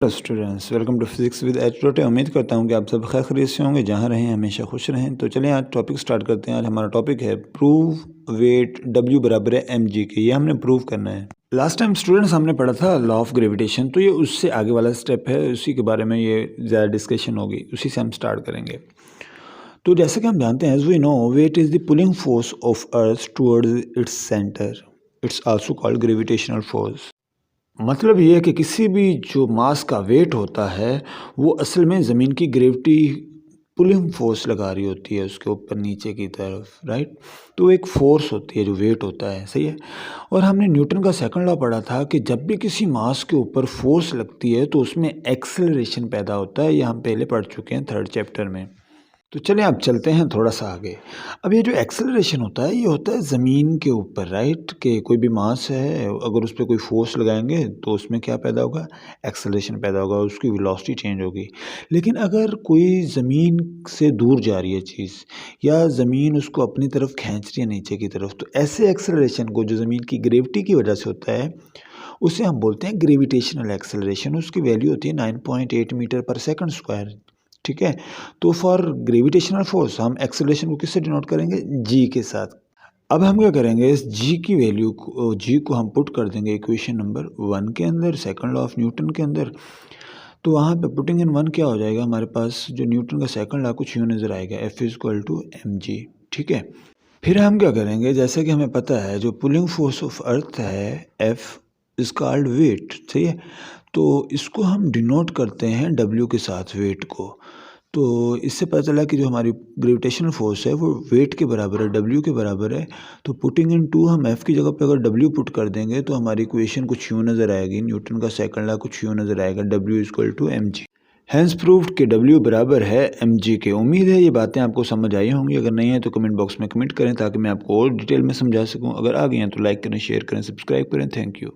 Hello students, welcome to physics with H dot. उम्मीद करता हूँ कि आप सब खैर खैरियत से होंगे, जहाँ रहें हमेशा खुश रहें। तो चलें आज टॉपिक स्टार्ट करते हैं। आज हमारा टॉपिक है प्रूव वेट W बराबर है mg के। ये हमने प्रूव करना है। लास्ट टाइम स्टूडेंट्स हमने पढ़ा था लॉ ऑफ ग्रेविटेशन, तो ये उससे आगे वाला स्टेप है, उसी के बारे में ये ज़्यादा डिस्कशन होगी, उसी से हम स्टार्ट करेंगे। तो जैसे कि हम जानते हैं, as we know, weight is the pulling force of earth towards its centre. It's also called gravitational force. मतलब ये है कि किसी भी जो मास का वेट होता है वो असल में ज़मीन की ग्रेविटी पुलिंग फोर्स लगा रही होती है उसके ऊपर नीचे की तरफ, राइट। तो एक फोर्स होती है जो वेट होता है, सही है। और हमने न्यूटन का सेकंड लॉ पढ़ा था कि जब भी किसी मास के ऊपर फोर्स लगती है तो उसमें एक्सेलरेशन पैदा होता है। ये हम पहले पढ़ चुके हैं थर्ड चैप्टर में। तो चलें अब चलते हैं थोड़ा सा आगे। अब ये जो एक्सेलरेशन होता है ये होता है ज़मीन के ऊपर, राइट। कि कोई भी मास है, अगर उस पर कोई फोर्स लगाएंगे तो उसमें क्या पैदा होगा, एक्सेलरेशन पैदा होगा, उसकी वेलोसिटी चेंज होगी। लेकिन अगर कोई ज़मीन से दूर जा रही है चीज़, या ज़मीन उसको अपनी तरफ खींच रही है नीचे की तरफ, तो ऐसे एक्सेलरेशन को जो ज़मीन की ग्रेविटी की वजह से होता है उसे हम बोलते हैं ग्रेविटेशनल एक्सेलरेशन। उसकी वैल्यू होती है 9.8 मीटर पर सेकंड स्क्वायर, ठीक है। तो फॉर ग्रेविटेशनल फोर्स हम एक्सेलरेशन को किससे डिनोट करेंगे, जी के साथ। अब हम क्या करेंगे, इस जी की वैल्यू को, जी को हम पुट कर देंगे इक्वेशन नंबर 1 के अंदर, सेकंड लॉ ऑफ न्यूटन के अंदर। तो वहाँ पे पुटिंग इन 1 क्या हो जाएगा, हमारे पास जो न्यूटन का सेकंड लॉ कुछ यूँ नज़र आएगा, F is equal to M G, ठीक है। फिर हम क्या करेंगे, जैसे कि हमें पता है जो पुलिंग फोर्स ऑफ अर्थ है एफ इज कॉल्ड वेट, सही है। तो इसको हम डिनोट करते हैं डब्ल्यू के साथ, वेट को। तो इससे पता चला कि जो हमारी ग्रेविटेशनल फोर्स है वो वेट के बराबर है, डब्ल्यू के बराबर है। तो पुटिंग इन 2 हम एफ़ की जगह पे अगर डब्ल्यू पुट कर देंगे तो हमारी इक्वेशन कुछ यूँ नज़र आएगी, न्यूटन का सेकंड लॉ कुछ यूँ नज़र आएगा, W equal to M G. Hence proved कि डब्ल्यू बराबर है एम जी के। उम्मीद है ये बातें आपको समझ आई होंगी। अगर नहीं है तो कमेंट बॉक्स में कमेंट करें ताकि मैं आपको और डिटेल में समझा सकूँ। अगर आ गई हैं तो लाइक करें, शेयर करें, सब्सक्राइब करें। Thank you.